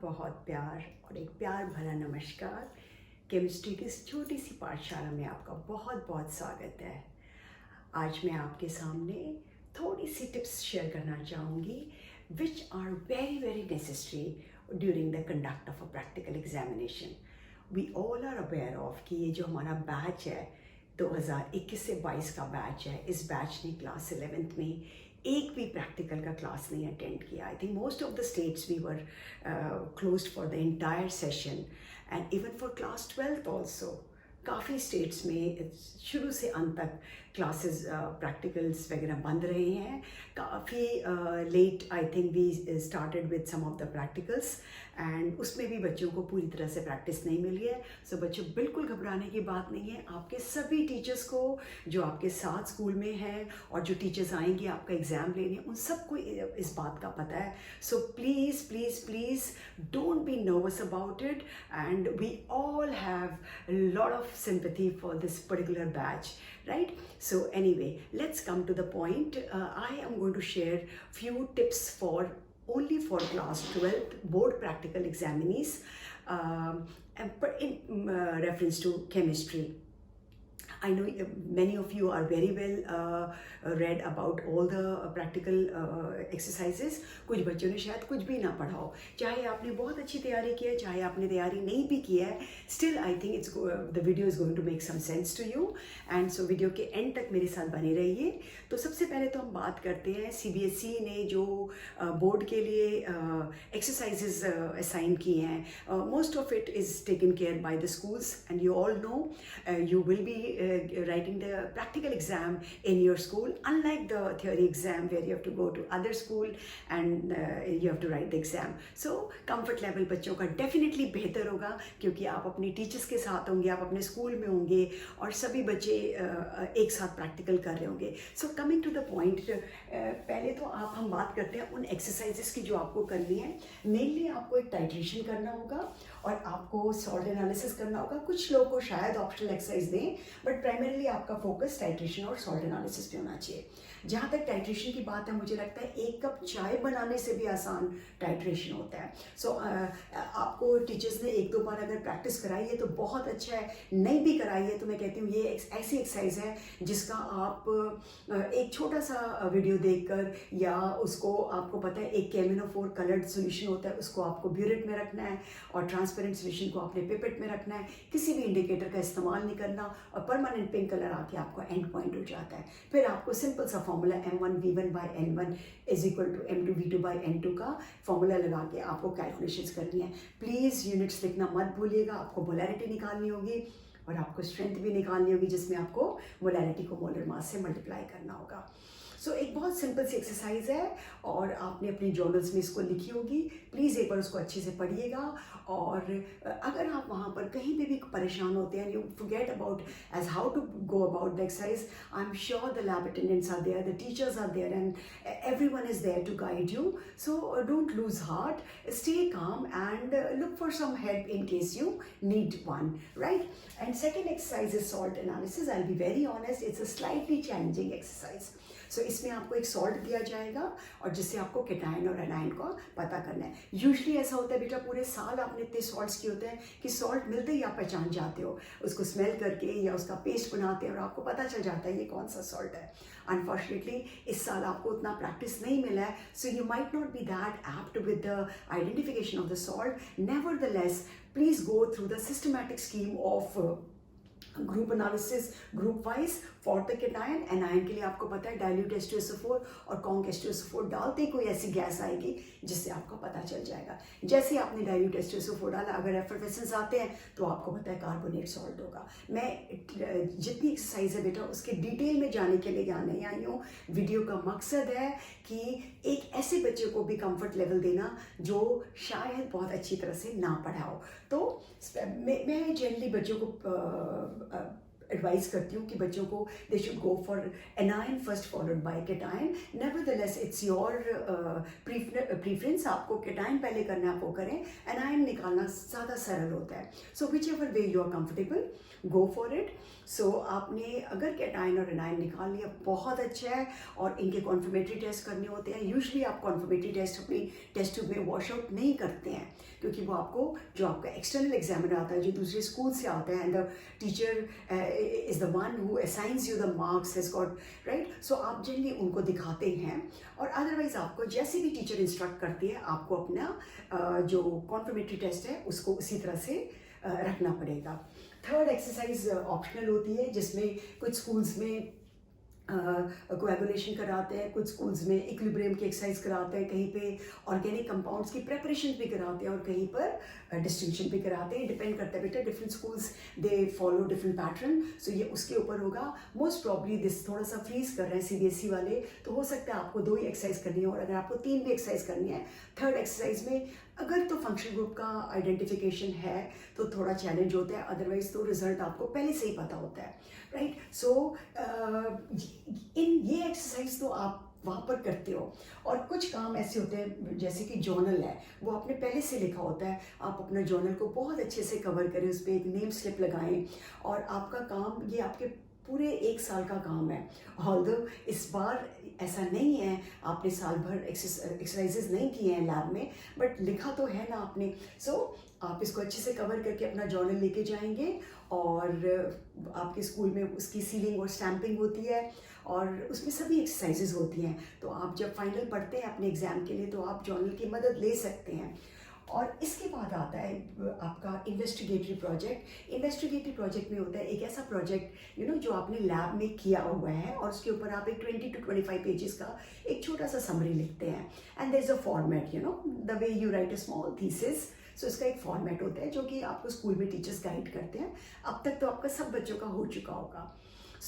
बहुत प्यार और एक प्यार भरा नमस्कार। केमिस्ट्री की इस छोटी सी पाठशाला में आपका बहुत बहुत स्वागत है। आज मैं आपके सामने थोड़ी सी टिप्स शेयर करना चाहूँगी which are very very necessary during the conduct of a practical examination. We all are aware of कि ये जो हमारा बैच है 2021 से 22 का बैच है, इस बैच ने क्लास 11th में एक भी प्रैक्टिकल का क्लास नहीं अटेंड किया। I think most of the states we were closed for the entire session and even for class 12th also. काफ़ी स्टेट्स में शुरू से अंत तक क्लासेस प्रैक्टिकल्स वगैरह बंद रहे हैं। काफ़ी late I think we started with some of the practicals and उसमें भी बच्चों को पूरी तरह से प्रैक्टिस नहीं मिली है। सो बच्चों बिल्कुल घबराने की बात नहीं है। आपके सभी टीचर्स को जो आपके साथ स्कूल में हैं और जो टीचर्स आएंगे आपका एग्ज़ाम लेने, उन सबको इस बात का पता है। So please please please don't be nervous about it and we all have lot of sympathy for this particular batch, right? So anyway, let's come to the point. I am going to share few tips for only for class 12th board practical examinees in reference to chemistry. I know many of you are very well read about all the practical exercises. कुछ बच्चों ने शायद कुछ भी ना पढ़ा हो, चाहे आपने बहुत अच्छी तैयारी की है, चाहे आपने तैयारी नहीं भी की है, still I think it's the video is going to make some sense to you. And so video के एंड तक मेरे साथ बने रहिए। तो सबसे पहले तो हम बात करते हैं CBSE ने जो बोर्ड के लिए एक्सरसाइजेज असाइन किए हैं। Most of it is taken care by the schools and you all know you will be writing the practical exam in your school, unlike the theory exam where you have to go to other school and you have to write the exam. So comfort level बच्चों का definitely बेहतर होगा क्योंकि आप अपनी teachers के साथ होंगे, आप अपने स्कूल में होंगे और सभी बच्चे एक साथ प्रैक्टिकल कर रहे होंगे। So coming to the point, पहले तो हम बात करते हैं उन एक्सरसाइजेस की जो आपको करनी है। मेनली आपको एक टाइट्रेशन करना होगा और आपको सॉल्ट एनालिसिस करना होगा। कुछ लोगों को शायद ऑप्शनल एक्सरसाइज दें, बट प्राइमरीली आपका फोकस टाइट्रेशन और सॉल्ट एनालिसिस पे होना चाहिए। जहाँ तक टाइट्रेशन की बात है, मुझे लगता है एक कप चाय बनाने से भी आसान टाइट्रेशन होता है। सो आपको टीचर्स ने एक दो बार अगर प्रैक्टिस कराई है तो बहुत अच्छा है, नहीं भी कराई है तो मैं कहती हूँ ये ऐसी एक्सरसाइज है जिसका आप एक छोटा सा वीडियो देखकर या उसको आपको पता है एक केमिनोफोर कलर्ड सोल्यूशन होता है, उसको आपको ब्यूरेट में रखना है और ट्रांसपेरेंट सोल्यूशन को आपने पिपेट में रखना है। किसी भी इंडिकेटर का इस्तेमाल नहीं करना और परमानेंट पिंक कलर आके आपको एंड पॉइंट हो जाता है। फिर आपको सिंपल सा formula M1V1/N1 is equal to M2V2/N2 का फॉर्मूला लगा के आपको कैलकुलेशंस करनी है। प्लीज़ यूनिट्स लिखना मत भूलिएगा। आपको मोलैरिटी निकालनी होगी और आपको स्ट्रेंथ भी निकालनी होगी जिसमें आपको मोलैरिटी को मोलर मास से मल्टीप्लाई करना होगा। सो एक बहुत सिंपल सी एक्सरसाइज है और आपने अपनी जर्नल्स में इसको लिखी होगी। प्लीज़ एक बार उसको अच्छे से पढ़िएगा और अगर आप वहाँ पर कहीं पे भी परेशान होते हैं, you forget about as how to go about the exercise, I am sure the lab attendants are there, the teachers are there and everyone is there to guide you. So don't lose heart, stay calm and look for some help in case you need one, right? And second exercise is salt analysis. I'll be very honest, it's a slightly challenging exercise. सो इसमें आपको एक salt दिया जाएगा और जिससे आपको cation और A9 को पता करना है। यूजुअली ऐसा होता है बेटा, पूरे साल आपने इतने सॉल्ट्स किए होते हैं कि सॉल्ट मिलते ही आप पहचान जाते हो, उसको स्मेल करके या उसका पेस्ट बनाते हैं और आपको पता चल जाता है ये कौन सा सॉल्ट है। अनफॉर्चुनेटली इस साल आपको उतना प्रैक्टिस नहीं मिला है, so you might not be that apt with the identification of the salt. Nevertheless please go through the systematic scheme of group analysis group wise for the cation. Anion के लिए आपको पता है डाइल्यूट H2SO4 और conc H2SO4 डालते ही कोई ऐसी gas आएगी जिससे आपको पता चल जाएगा। जैसे ही आपने डाइल्यूट H2SO4 डाला, अगर एफर्वेसेंस आते हैं तो आपको पता है कार्बोनेट सॉल्ट होगा। मैं जितनी एक्सरसाइज है बेटा उसके डिटेल में जाने के लिए यहाँ नहीं आई हूँ। वीडियो का मकसद है कि एक ऐसे बच्चे को भी कंफर्ट लेवल देना जो शायद बहुत अच्छी तरह से ना पढ़ा हो। तो मैं जनरली बच्चों को एडवाइस करती हूँ कि बच्चों को they should go for A9 first followed by cation. Nevertheless it's your preference, आपको केटाइन पहले करना है आप वो करें, एनाइन निकालना ज़्यादा सरल होता है। So whichever way you are comfortable go for it. So आपने अगर केटाइन और एनाइन निकाल लिया बहुत अच्छा है और इनके कॉन्फर्मेटरी टेस्ट करने होते हैं। यूजुअली आप कॉन्फर्मेटरी टेस्ट अपनी टेस्ट ट्यूब में वॉश आउट नहीं करते हैं क्योंकि वो आपको जो आपका एक्सटर्नल एग्जामिनर आता है जो दूसरे स्कूल से आता है, and the teacher is the one who assigns you the marks has got right, so आप जनरली उनको दिखाते हैं। और अदरवाइज आपको जैसे भी टीचर इंस्ट्रक्ट करती है आपको अपना जो कॉन्फर्मेटरी टेस्ट है उसको उसी तरह से रखना पड़ेगा। थर्ड एक्सरसाइज ऑप्शनल होती है, जिसमें कुछ स्कूल्स में कोएगुलेशन कराते हैं, कुछ स्कूल्स में इक्विलिब्रियम की एक्सरसाइज कराते हैं, कहीं पे ऑर्गेनिक कंपाउंड्स की प्रेपरेशन भी कराते हैं और कहीं पर डिस्टिंक्शन भी कराते हैं। डिपेंड करता है बेटा, different schools they follow different pattern, so ये उसके ऊपर होगा। मोस्ट प्रॉब्ली दिस थोड़ा सा फ्रीज कर रहे हैं सीबीएसई वाले, तो हो सकता है आपको 2 ही एक्सरसाइज करनी है, और अगर आपको 3 भी एक्सरसाइज करनी है थर्ड एक्सरसाइज में अगर तो फंक्शनल ग्रुप का आइडेंटिफिकेशन है तो थोड़ा चैलेंज होता है, अदरवाइज तो रिजल्ट आपको पहले से ही पता होता है, राइट। सो इन ये एक्सरसाइज तो आप वहाँ पर करते हो। और कुछ काम ऐसे होते हैं जैसे कि जर्नल है, वो आपने पहले से लिखा होता है, आप अपना जर्नल को बहुत अच्छे से कवर करें, उस पर एक नेम स्लिप लगाएं, और आपका काम ये आपके पूरे 1 साल का काम है। ऑल्दो इस बार ऐसा नहीं है, आपने साल भर एक्सरसाइजेज नहीं किए हैं लैब में, बट लिखा तो है ना आपने। सो आप इसको अच्छे से कवर करके अपना जर्नल लेके जाएंगे, और आपके स्कूल में उसकी सीलिंग और स्टैंपिंग होती है, और उसमें सभी एक्सरसाइजेज होती हैं। तो आप जब फाइनल पढ़ते हैं अपने एग्ज़ाम के लिए तो आप जर्नल की मदद ले सकते हैं। और इसके बाद आता है आपका इन्वेस्टिगेटरी प्रोजेक्ट। इन्वेस्टिगेटरी प्रोजेक्ट में होता है एक ऐसा प्रोजेक्ट जो आपने लैब में किया हुआ है, और उसके ऊपर आप एक 20 to 25 पेजेस का एक छोटा सा समरी लिखते हैं, and there is a format, the way you write a small thesis. So इसका एक फॉर्मेट होता है जो कि आपको स्कूल में टीचर्स गाइड करते हैं। अब तक तो आपका सब बच्चों का हो चुका होगा।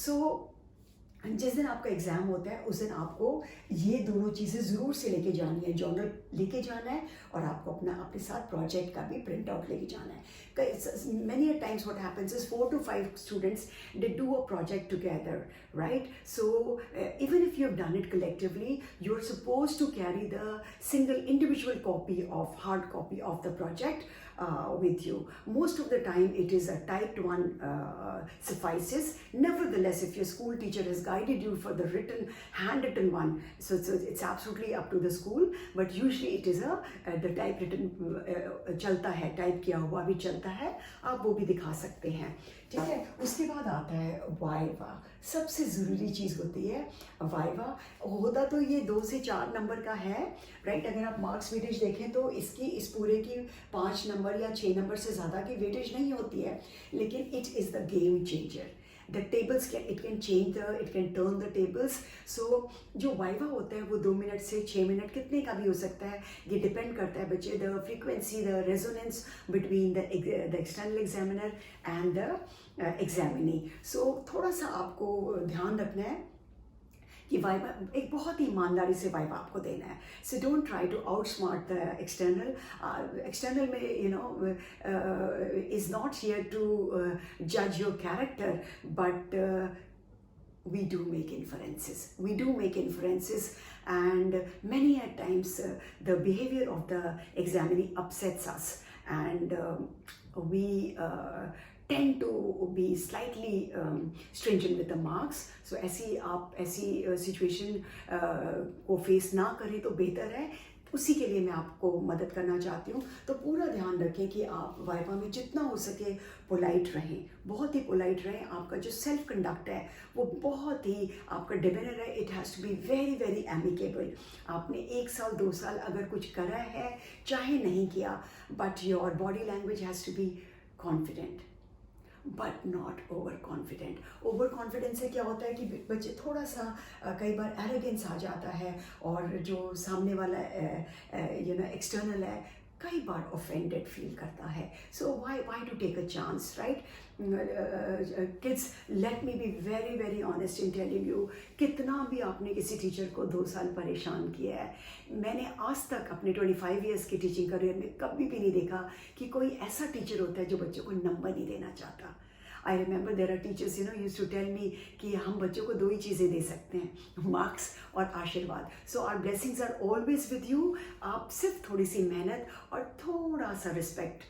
सो जिस दिन आपका एग्ज़ाम होता है उस दिन आपको ये दोनों चीज़ें ज़रूर से लेके जानी है, जर्नल लेके जाना है, और आपको अपने साथ प्रोजेक्ट का भी प्रिंट आउट लेके जाना है। Many a times what happens is 4 to 5 students, they do a project together, right? So even if you have done it collectively, you're supposed to carry the single individual copy of hard copy of the project with you. Most of the time it is a typed one suffices. Nevertheless, if your school teacher has guided you for the handwritten one, so it's absolutely up to the school, but usually it is the typewritten चलता है, type किया हुआ भी चलता है, आप वो भी दिखा सकते हैं, ठीक है। उसके बाद आता है वाइवा। सबसे ज़रूरी चीज़ होती है वाइवा। होता तो ये 2 से 4 नंबर का है, राइट। अगर आप मार्क्स वेटेज देखें तो इस पूरे की 5 नंबर या 6 नंबर से ज़्यादा की वेटेज नहीं होती है, लेकिन it is the game changer. The tables it can turn the tables. So जो वाइवा होता है वो 2 मिनट से 6 मिनट कितने का भी हो सकता है, ये डिपेंड करता है बच्चे the frequency, the resonance between the external examiner and the examinee. So थोड़ा सा आपको ध्यान रखना है कि वाइवा एक बहुत ही ईमानदारी से वाइवा आपको देना है। So don't try to outsmart the external. External man is not here to जज your character, but we do make inferences, and many at times the behavior of the examinee upsets us, and we tend to be slightly stringent with the marks. So ऐसी situation को face ना करें तो बेहतर है। उसी के लिए मैं आपको मदद करना चाहती हूँ। तो पूरा ध्यान रखें कि आप वाइवा में जितना हो सके पोलाइट रहें, बहुत ही पोलाइट रहें। आपका जो सेल्फ कंडक्ट है वो बहुत ही, आपका डिवेनर है, it has to be very very amicable. आपने 1 साल 2 साल अगर कुछ करा है, चाहे नहीं किया, but your body language has to be confident but not over confident. Over confidence से क्या होता है कि बच्चे थोड़ा सा कई बार एरोगेंस आ जाता है, और जो सामने वाला एक्सटर्नल है कई बार ऑफेंडेड फील करता है। So why to take a chance, right. Kids, let me be very very honest in telling you, कितना भी आपने किसी टीचर को 2 साल परेशान किया है, मैंने आज तक अपने 25 ईयर्स के टीचिंग करियर में कभी भी नहीं देखा कि कोई ऐसा टीचर होता है जो बच्चों को नंबर नहीं देना चाहता। I remember there are teachers used to tell me कि हम बच्चों को 2 ही चीज़ें दे सकते हैं, मार्क्स और आशीर्वाद। So our blessings are always with you. आप सिर्फ थोड़ी सी मेहनत और थोड़ा सा रिस्पेक्ट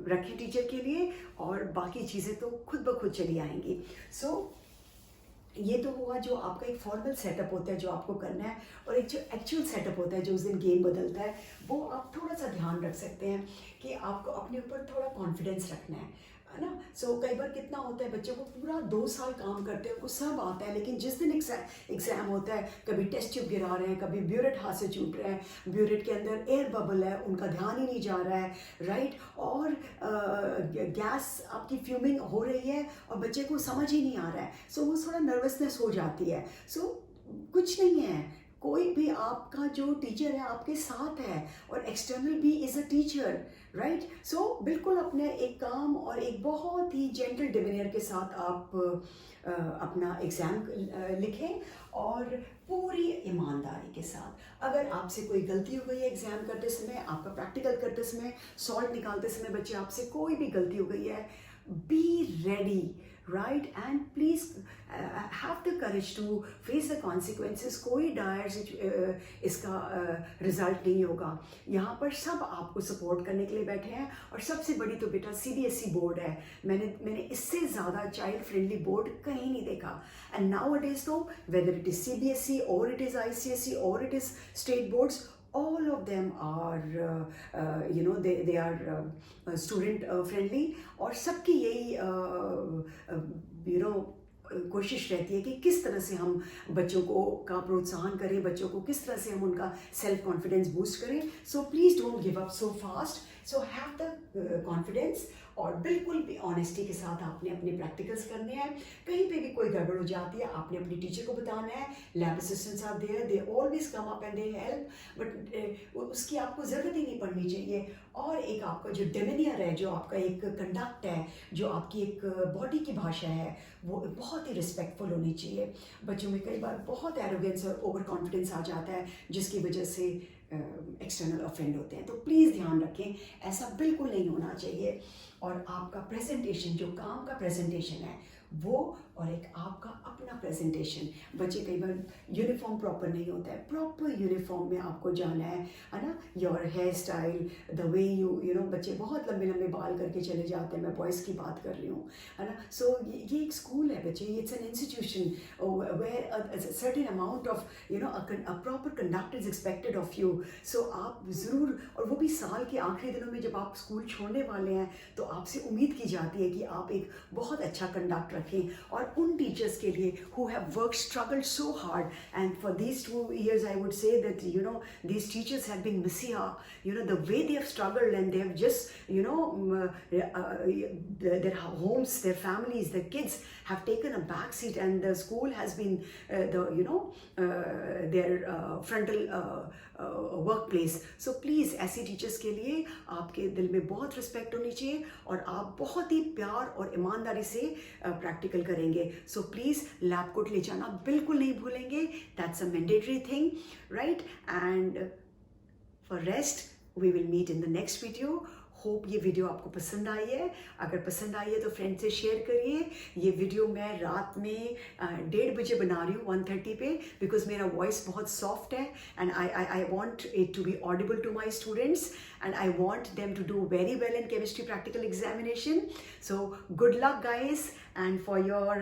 रखें टीचर के लिए, और बाकी चीज़ें तो खुद ब खुद चली आएंगी। सो ये तो हुआ जो आपका एक फॉर्मल सेटअप होता है जो आपको करना है, और एक जो एक्चुअल सेटअप होता है जो उस दिन गेम बदलता है, वो आप थोड़ा सा ध्यान रख सकते हैं कि आपको अपने ऊपर थोड़ा कॉन्फिडेंस रखना है ना। सो कई बार कितना होता है, बच्चों को पूरा 2 साल काम करते हैं, उनको सब आता है, लेकिन जिस दिन एग्ज़ाम होता है, कभी टेस्ट ट्यूब गिरा रहे हैं, कभी ब्यूरेट हाथ से छूट रहे हैं, ब्यूरेट के अंदर एयर बबल है, उनका ध्यान ही नहीं जा रहा है, राइट, और गैस आपकी फ्यूमिंग हो रही है और बच्चे को समझ ही नहीं आ रहा है, सो वो थोड़ा नर्वसनेस हो जाती है। सो कुछ नहीं है, कोई भी आपका जो टीचर है आपके साथ है, और एक्सटर्नल भी इज़ अ टीचर, राइट। सो बिल्कुल अपने एक काम और एक बहुत ही जेंटल डिवीनियर के साथ आप अपना एग्ज़ाम लिखें, और पूरी ईमानदारी के साथ। अगर आपसे कोई गलती हो गई है एग्ज़ाम करते समय, आपका प्रैक्टिकल करते समय, सॉल्ट निकालते समय बच्चे आपसे कोई भी गलती हो गई है, be ready, right, and please have the courage to face the consequences। कोई डायर इसका रिजल्ट नहीं होगा, यहाँ पर सब आपको सपोर्ट करने के लिए बैठे हैं। और सबसे बड़ी तो बेटा CBSE बोर्ड है, मैंने इससे ज़्यादा चाइल्ड फ्रेंडली बोर्ड कहीं नहीं देखा। एंड नाउ इट इज़ तो वेदर इट इज़ CBSE और इट इज़ ICSE और it is state boards, all of them are they are student friendly, और सबकी यही कोशिश रहती है कि किस तरह से हम बच्चों को का प्रोत्साहन करें, बच्चों को किस तरह से हम उनका सेल्फ कॉन्फिडेंस बूस्ट करें। So please don't give up so fast, so have the confidence, और बिल्कुल भी ऑनेस्टी के साथ आपने अपने प्रैक्टिकल्स करने हैं। कहीं पे भी कोई गड़बड़ हो जाती है, आपने अपनी टीचर को बताना है। Lab assistants are there, they always come up and they help, but उसकी आपको ज़रूरत ही नहीं पड़नी चाहिए। और एक आपका जो डिमेनियर है, जो आपका एक कंडक्ट है, जो आपकी एक बॉडी की भाषा है, वो बहुत ही रिस्पेक्टफुल होनी चाहिए। बच्चों में कई बार बहुत एरोगेंस और ओवर कॉन्फिडेंस आ जाता है, जिसकी वजह से एक्सटर्नल ऑफेंड होते हैं। तो प्लीज़ ध्यान रखें, ऐसा बिल्कुल नहीं होना चाहिए। और आपका प्रेजेंटेशन, जो काम का प्रेजेंटेशन है वो, और एक आपका अपना प्रेजेंटेशन, बच्चे कई बार यूनिफॉर्म प्रॉपर नहीं होता है, प्रॉपर यूनिफॉर्म में आपको जाना है ना। Your hair style, the way you know, बच्चे बहुत लंबे लंबे बाल करके चले जाते हैं, मैं बॉयज़ की बात कर रही हूँ, है ना। सो ये एक स्कूल है बच्चे, it's an institution where certain amount of a proper conduct is expected of you. So आप ज़रूर, और वो भी साल के आखिरी दिनों में जब आप स्कूल छोड़ने वाले हैं, तो आपसे उम्मीद की जाती है कि आप एक बहुत अच्छा कंडक्ट रखें। और उन टीचर्स के लिए who have worked, struggled so hard, and for these 2 years I would say that these teachers have been messiah, the way they have struggled, and they have just their homes, their families, their kids have taken a back seat, and the school has been their frontal work place. So please ऐसी teachers के लिए आपके दिल में बहुत respect होनी चाहिए, और आप बहुत ही प्यार और ईमानदारी से प्रैक्टिकल करेंगे। सो प्लीज़ लैब कोट ले जाना बिल्कुल नहीं भूलेंगे, that's a mandatory thing, right. And for rest we will meet in the next video. होप ये वीडियो आपको पसंद आई है। अगर पसंद आई है तो फ्रेंड से शेयर करिए। ये वीडियो मैं रात में 1:30 बजे बना रही हूँ, 1:30 पे, बिकॉज मेरा वॉइस बहुत सॉफ्ट है, and I want it to be audible to my students, and I want them to do very well in chemistry practical examination. So good luck guys, and for your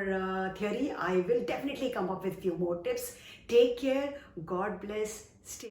theory I will definitely come up with few more tips. Take care, God bless, stay